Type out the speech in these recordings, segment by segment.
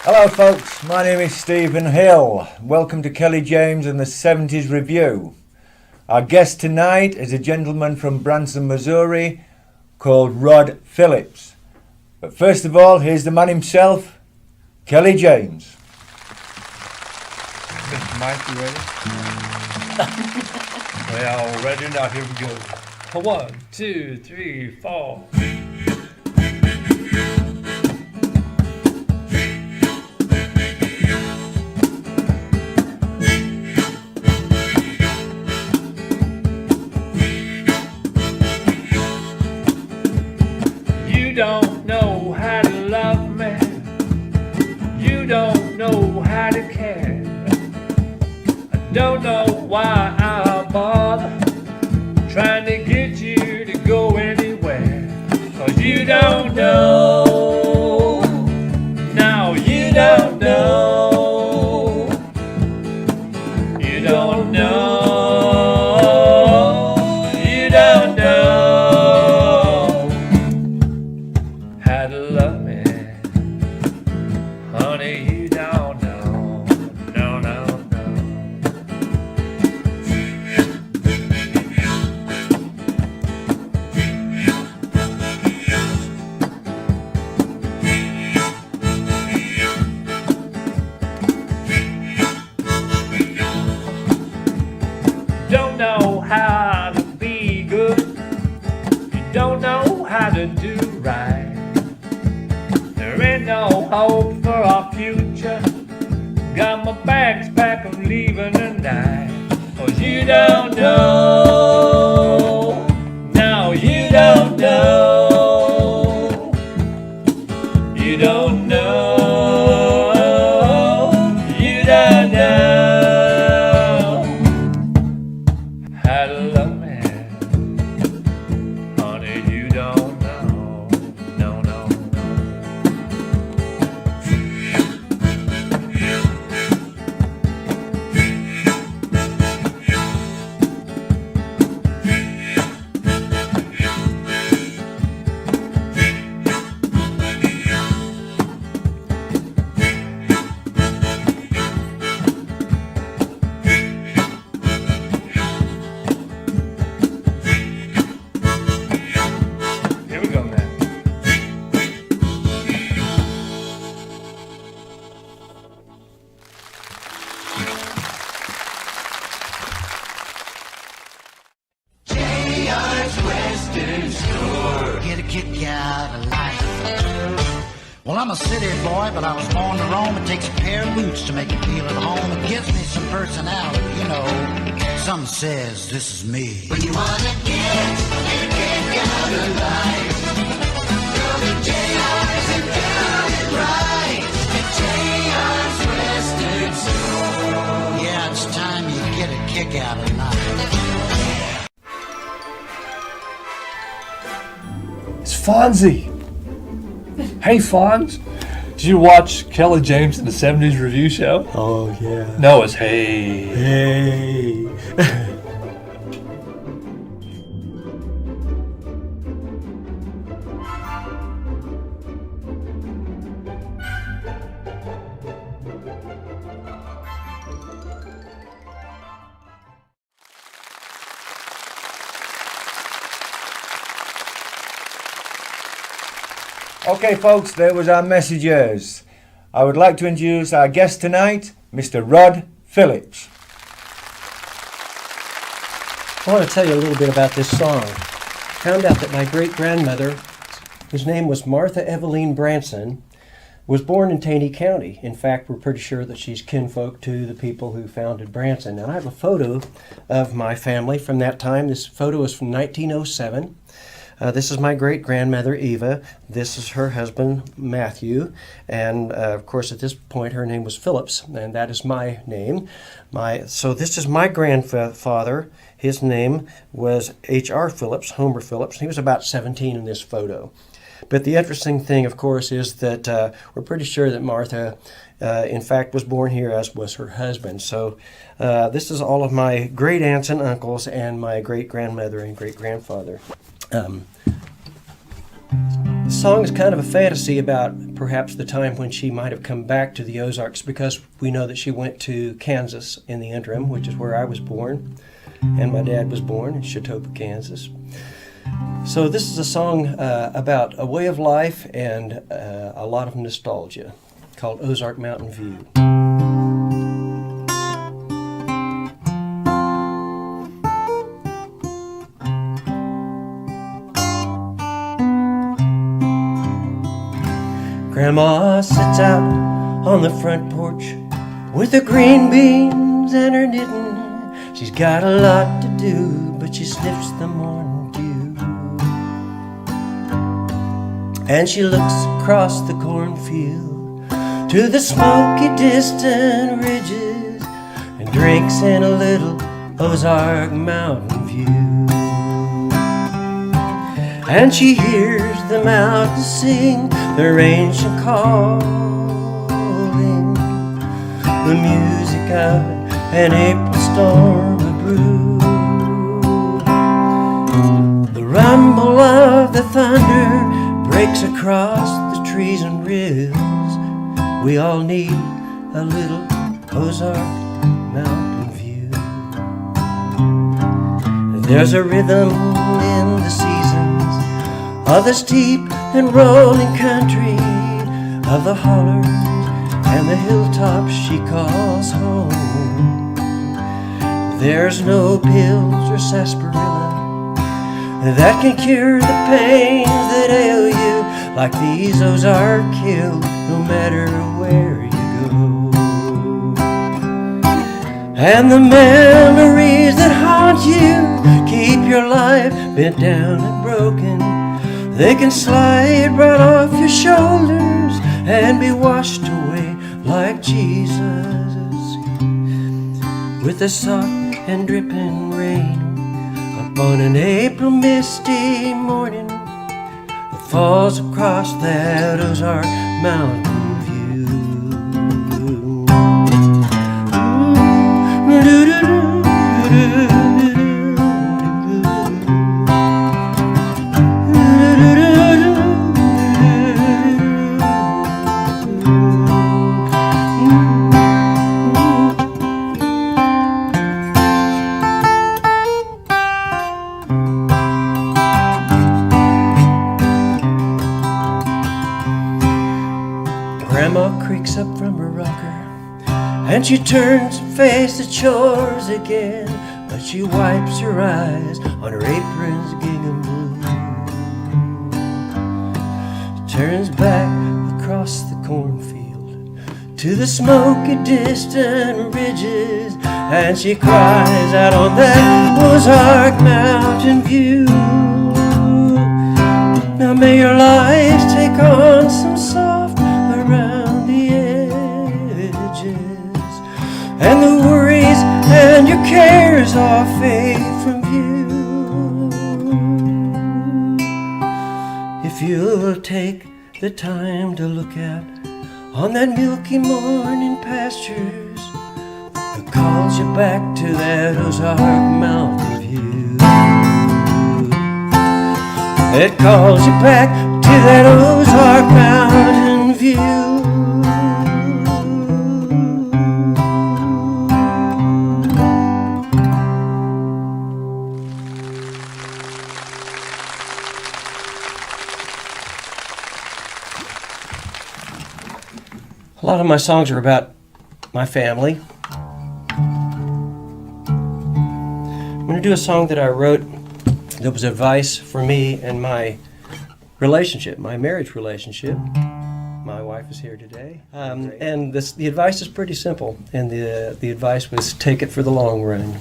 Hello folks, my name is Stephen Hill. Welcome to Kelly James and the 70s Review. Our guest tonight is a gentleman from Branson, Missouri called Rod Phillips. But first of all, here's the man himself, Kelly James. Mr. Mike, you ready? Well, ready now, here we go. 1, 2, 3, 4. You don't know how to love me. You don't know how to care. I don't know why I bother trying to get you to go anywhere. 'Cause you don't know. No, you don't know. You don't know. You don't know how to love me. Honey, you don't know. No, no, no. Don't know how to be good. You don't know how to do right. There ain't no hope for our future. Got my bags packed, I'm leaving tonight. 'Cause you don't know. No, you don't know. You don't know. You don't know how to love me. Honey, you don't know. No, no, no. kick out of life. Well, I'm a city boy, but I was born to roam. It takes a pair of boots to make me feel at home. It gives me some personality, you know. Some says this is me. When you wanna get a kick out of life, go to JR's and do it right. At JR's Western Store. Yeah, it's time you get a kick out of life. It's Fonzie. Hey, Fonz. Did you watch Kelly James in the 70s review show? Oh, yeah. No, it's hey. Hey. Okay, folks, there was our messages. I would like to introduce our guest tonight, Mr. Rod Phillips. I want to tell you a little bit about this song. I found out that my great-grandmother, whose name was Martha Eveline Branson, was born in Taney County. In fact, we're pretty sure that she's kinfolk to the people who founded Branson. And I have a photo of my family from that time. This photo is from 1907. This is my great-grandmother, Eva. This is her husband, Matthew. And, of course, at this point, her name was Phillips, and that is my name. So this is my grandfather. His name was H.R. Phillips, Homer Phillips. He was about 17 in this photo. But the interesting thing, of course, is that we're pretty sure that Martha, in fact, was born here, as was her husband. So this is all of my great-aunts and uncles and my great-grandmother and great-grandfather. The song is kind of a fantasy about perhaps the time when she might have come back to the Ozarks, because we know that she went to Kansas in the interim, which is where I was born, and my dad was born in Chautauqua, Kansas. So this is a song about a way of life and a lot of nostalgia, called Ozark Mountain View. Grandma sits out on the front porch with her green beans and her knitting. She's got a lot to do, but she sniffs the morning dew. And she looks across the cornfield to the smoky distant ridges and drinks in a little Ozark Mountain View. And she hears the mountains sing their ancient calling, the music of an April storm of brew, the rumble of the thunder breaks across the trees and rills. We all need a little Ozark Mountain View. There's a rhythm in the seasons of the steep and rolling country, of the hollers and the hilltops she calls home. There's no pills or sarsaparilla that can cure the pains that ail you like these Ozark hills, no matter where you go. And the memories that haunt you keep your life bent down and broken. They can slide right off your shoulders and be washed away like Jesus, with the soft and dripping rain upon an April misty morning that falls across that Ozark Mountain View. Grandma creaks up from her rocker and she turns to face the chores again, but she wipes her eyes on her apron's gingham blue. turns back across the cornfield to the smoky distant ridges, and she cries out on that Ozark mountain view. Now may your life take on some soft around the edges, and the worries and your cares all fade from view. If you'll take the time to look out on that milky morning pastures that calls you back to that Ozark mountain view, it calls you back to that Ozark mountain view. A lot of my songs are about my family. I'm going to do a song that I wrote that was advice for me and my relationship, my marriage relationship. My wife is here today. And the advice is pretty simple. And the advice was take it for the long run.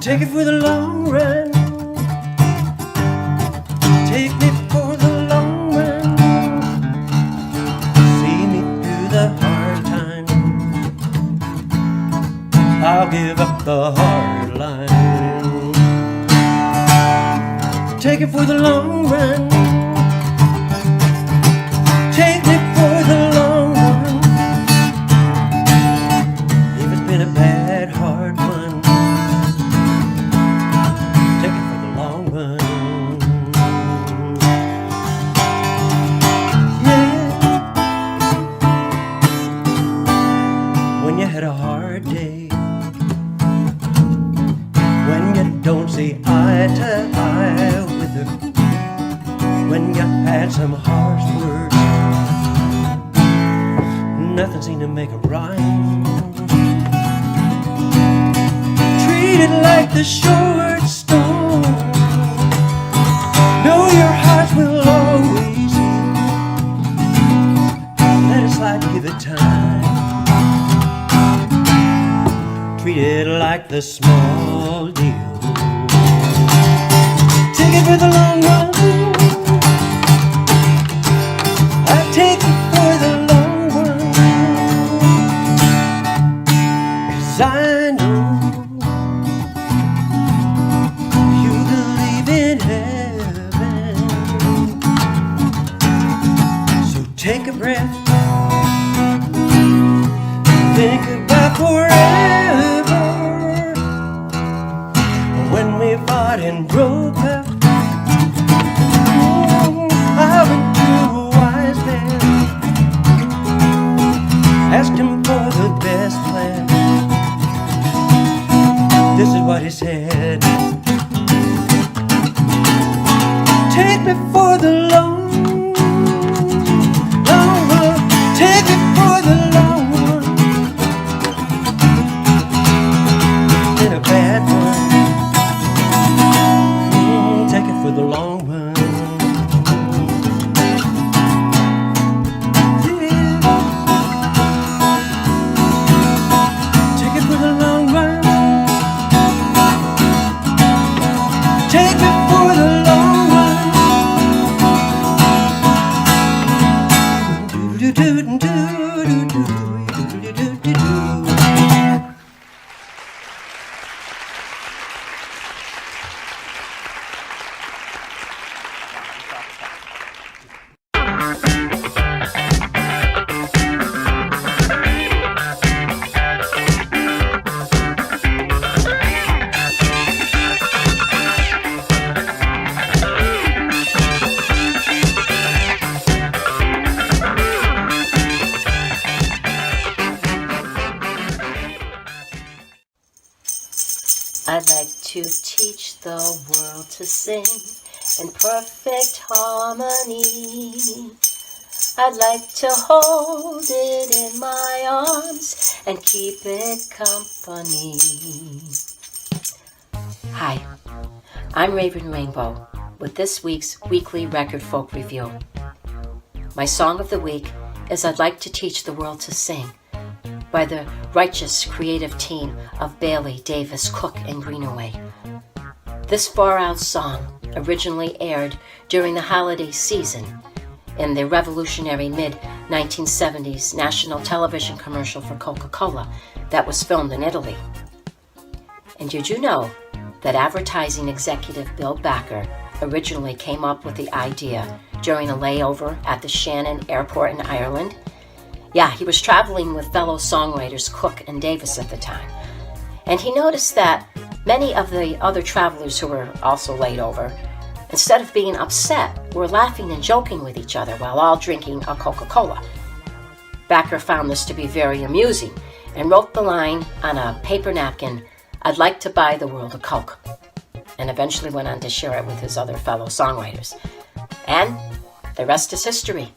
Take it for the long run. Take me for the long run. See me through the hard times. I'll give up the hard line. Take it for the long run. Take me for the long run. If it's been a bad, hard one, when you had a hard day, when you don't see eye to eye with her, when you had some harsh words, nothing seemed to make a rhyme. Treat it like the short storm. Know your heart will always heal. Let it slide, give it time. Treat it like the small deal. Take it for the long run. I take it for the long run. 'Cause I know you believe in heaven. So take a breath. Think about forever. When we fought and broke up, I went to a wise man, asked him for the best plan. This is what he said: take me for the long run. Take me for the long run. In a bad one. Take it for the long run. Take it for the long run. Take it for the long run. Do do do do do do do do do do. to teach the world to sing in perfect harmony. I'd like to hold it in my arms and keep it company. Hi, I'm Raven Rainbow with this week's weekly record folk review. My song of the week is I'd Like to Teach the World to Sing by the righteous creative team of Bailey, Davis, Cook, and Greenaway. This far-out song originally aired during the holiday season in the revolutionary mid-1970s national television commercial for Coca-Cola that was filmed in Italy. And did you know that advertising executive Bill Backer originally came up with the idea during a layover at the Shannon Airport in Ireland? Yeah, he was traveling with fellow songwriters Cook and Davis at the time. And he noticed that many of the other travelers who were also laid over, instead of being upset, were laughing and joking with each other while all drinking a Coca-Cola. Backer found this to be very amusing and wrote the line on a paper napkin, "I'd like to buy the world a Coke," and eventually went on to share it with his other fellow songwriters. And the rest is history.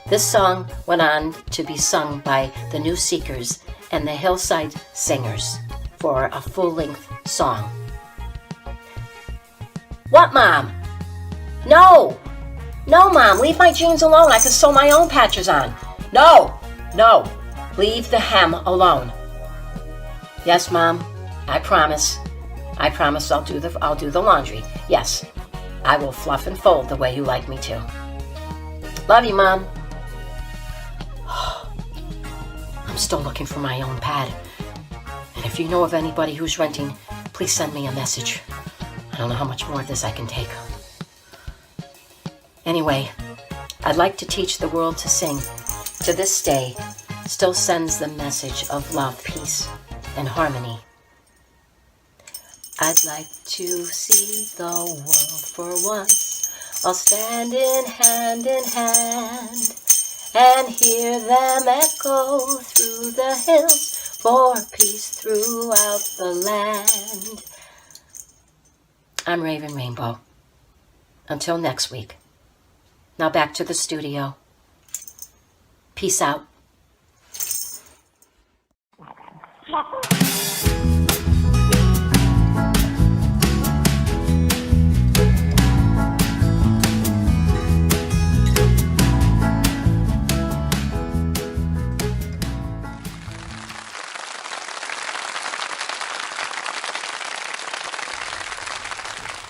This song went on to be sung by the New Seekers and the Hillside Singers for a full-length song. What, Mom? No, Mom, leave my jeans alone. I can sew my own patches on. No, leave the hem alone. Yes, Mom, I promise I'll do the laundry. Yes, I will fluff and fold the way you like me to. Love you, Mom. I'm still looking for my own pad. And if you know of anybody who's renting, please send me a message. I don't know how much more of this I can take. Anyway, I'd like to teach the world to sing. To this day, still sends the message of love, peace, and harmony. I'd like to see the world for once, all standing hand in hand, and hear them echo through the hills for peace throughout the land. I'm Raven Rainbow. Until next week. Now back to the studio. Peace out.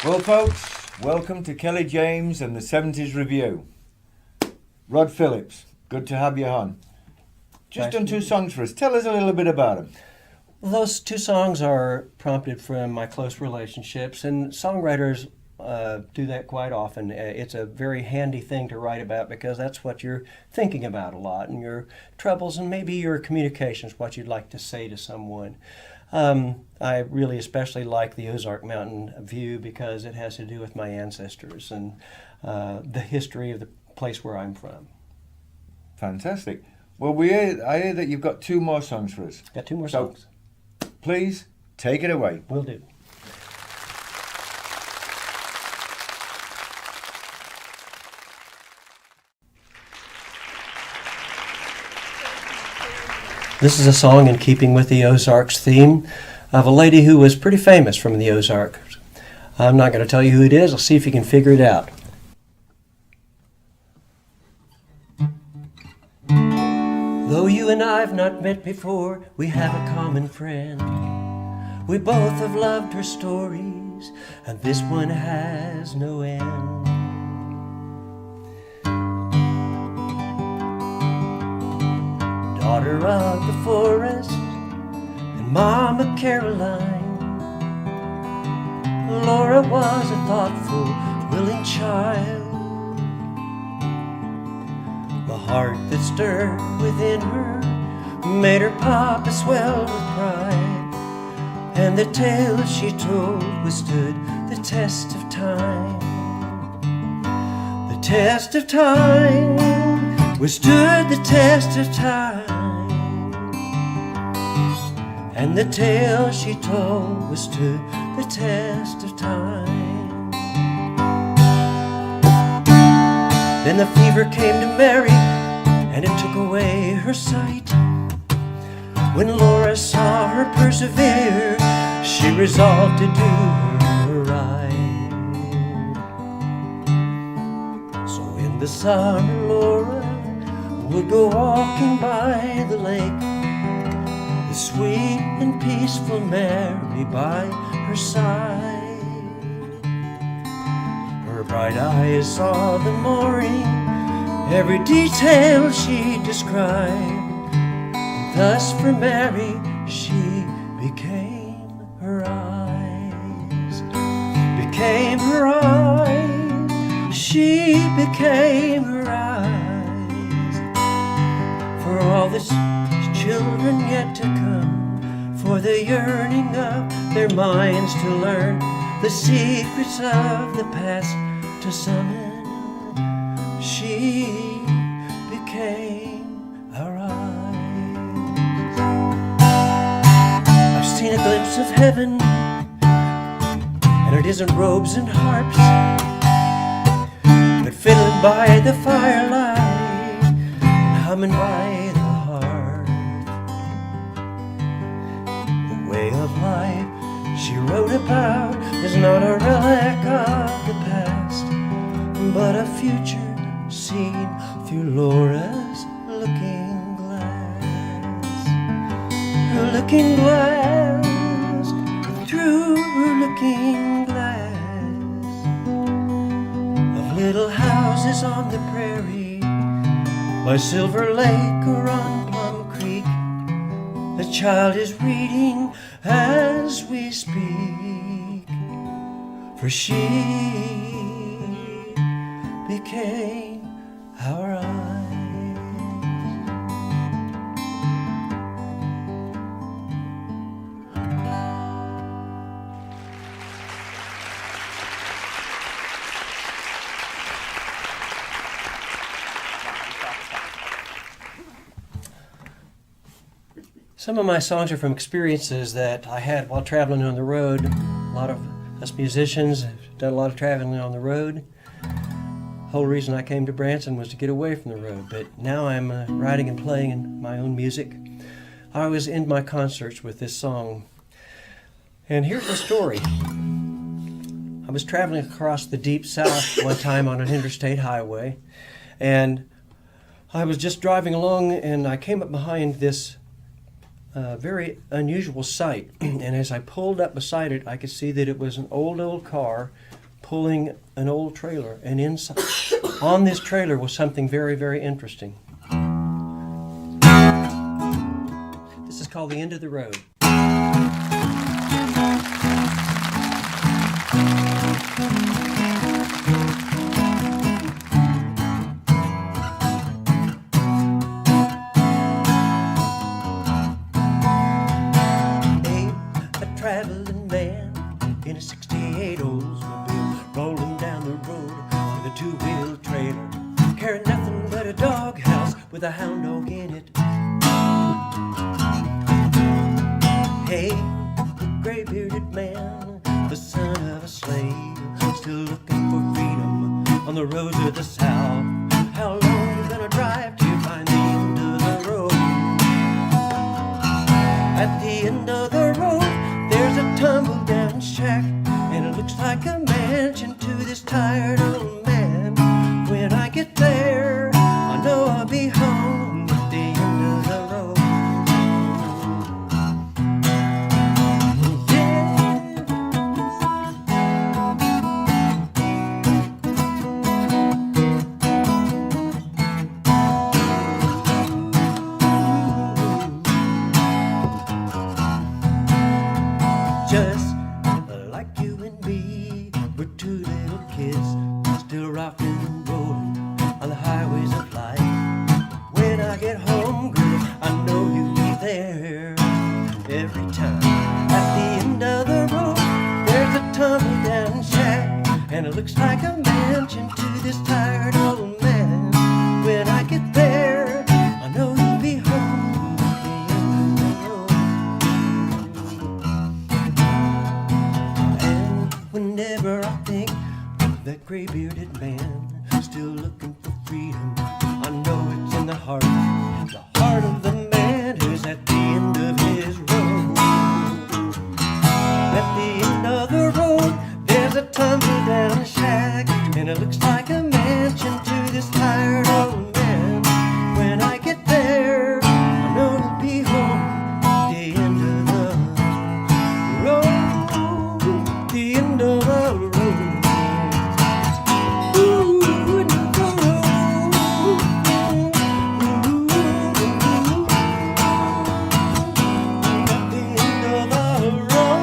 Well, folks, welcome to Kelly James and the 70s Review. Rod Phillips, good to have you on. Just done two songs for us. Tell us a little bit about them. Well, those two songs are prompted from my close relationships, and songwriters do that quite often. It's a very handy thing to write about because that's what you're thinking about a lot, and your troubles and maybe your communications, what you'd like to say to someone. I really especially like the Ozark Mountain view because it has to do with my ancestors and the history of the place where I'm from. Fantastic. Well, I hear that you've got two more songs for us. Got two more songs. Please, take it away. Will do. This is a song in keeping with the Ozarks theme of a lady who was pretty famous from the Ozarks. I'm not going to tell you who it is. I'll see if you can figure it out. Though you and I have not met before, we have a common friend. We both have loved her stories, and this one has no end. Daughter of the forest and Mama Caroline, Laura was a thoughtful, willing child. The heart that stirred within her made her papa swell with pride, and the tale she told withstood the test of time. The test of time withstood the test of time, and the tale she told withstood the test of time. Then the fever came to Mary, and it took away her sight. When Laura saw her persevere, she resolved to do her right. So in the summer, Laura would go walking by the lake, the sweet and peaceful Mary by her side. Her bright eyes saw the mooring, every detail she described. Thus for Mary she became her eyes, became her eyes, she became her eyes. For all the children yet to come, for the yearning of their minds to learn the secrets of the past to summon, she became our eyes. I've seen a glimpse of heaven, and it isn't robes and harps, but fiddling by the firelight and humming by the heart. The way of life she wrote about is not a relic of the past, but a future seen through Laura's looking glass. Her looking glass, through her looking glass, of little houses on the prairie, by Silver Lake or on Plum Creek. The child is reading as we speak, for she became our eyes. Some of my songs are from experiences that I had while traveling on the road. A lot of us musicians have done a lot of traveling on the road. The whole reason I came to Branson was to get away from the road, but now I'm writing and playing my own music. I always end my concerts with this song. And here's the story. I was traveling across the deep south one time on an interstate highway, and I was just driving along, and I came up behind this very unusual sight. And as I pulled up beside it, I could see that it was an old car pulling an old trailer, and inside on this trailer was something very, very interesting. This is called The End of the Road. A traveling man in a 68 Oldsmobile, rolling down the road with a two-wheel trailer, carrying nothing but a doghouse with a hound dog in it. Hey, the gray-bearded man, the son of a slave, still looking for freedom on the roads of the South. How long you gonna drive to find the end of the road? At the end of the road, there's a tumble-down shack, and it looks like a mansion to this tired old man. When I get there, I know I'll be home at the end of the road. Just like you and me, we're two little kids, still rocking and rolling on the highways of life. When I get home, girl, I know you'll be there every time. At the end of the road, there's a tumble-down shack, and it looks like a mansion to this tired old man. When I get there, I know you'll be home at the end of the road. Whenever I think of that gray-bearded man still looking for freedom, I know it's in the heart of the man who's at the end of his road. At the end of the road, there's a tumble-down shack, and it looks like a mansion to this tired old man. When I get there, I know to be home at the end of the road, the end of the road. Ooh, end of the road. Ooh, at the end of the road.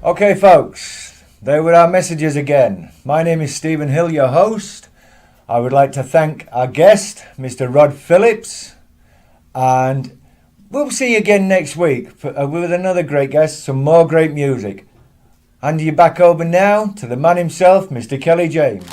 Okay, folks, there were our messages again. My name is Stephen Hill, your host. I would like to thank our guest, Mr. Rod Phillips, and we'll see you again next week with another great guest, some more great music. Hand you back over now to the man himself, Mr. Kelly James.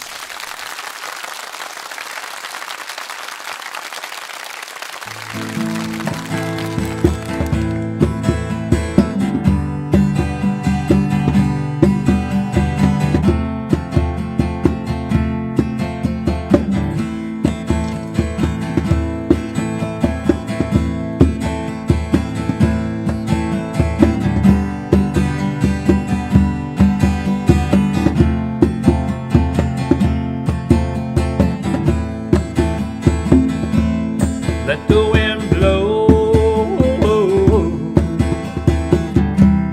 Let the wind blow.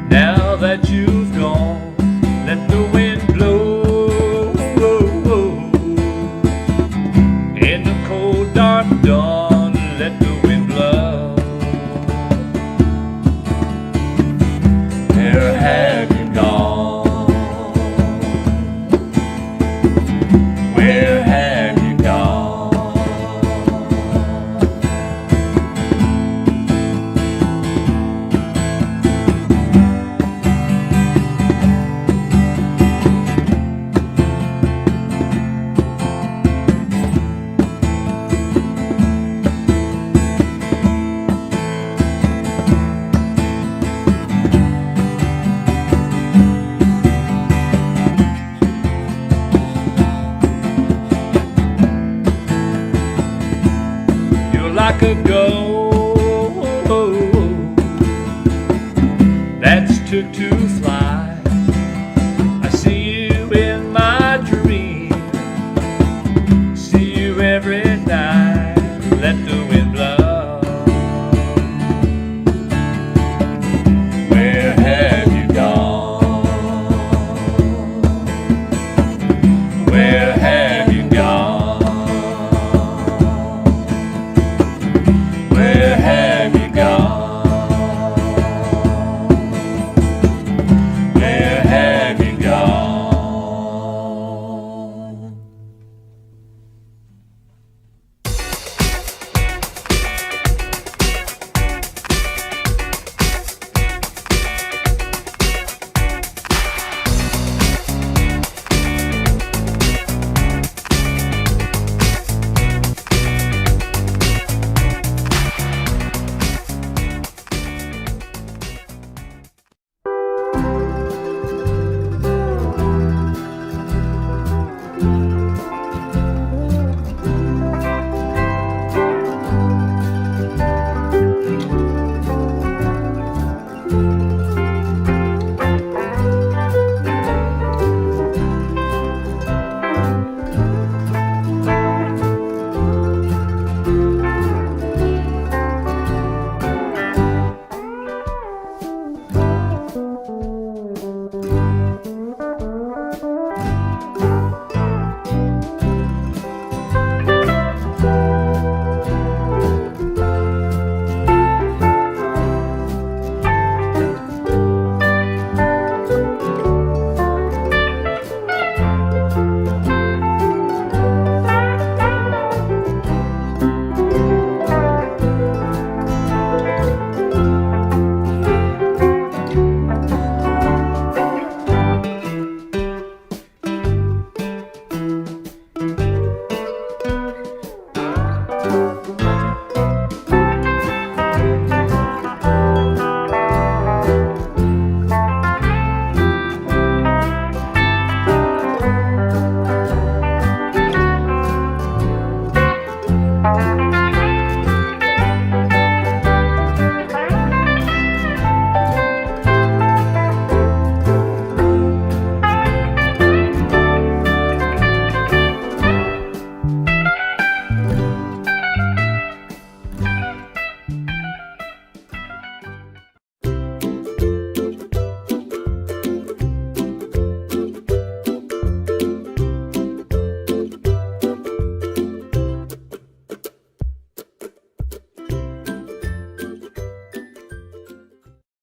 Now that you've gone, let the wind blow. In the cold dark dawn, let the wind blow. Where have you gone? Where have you gone? You're like a ghost that's took to fly. I see you in my dream, see you every night. Let the wind blow. Where have you gone? Where have you gone?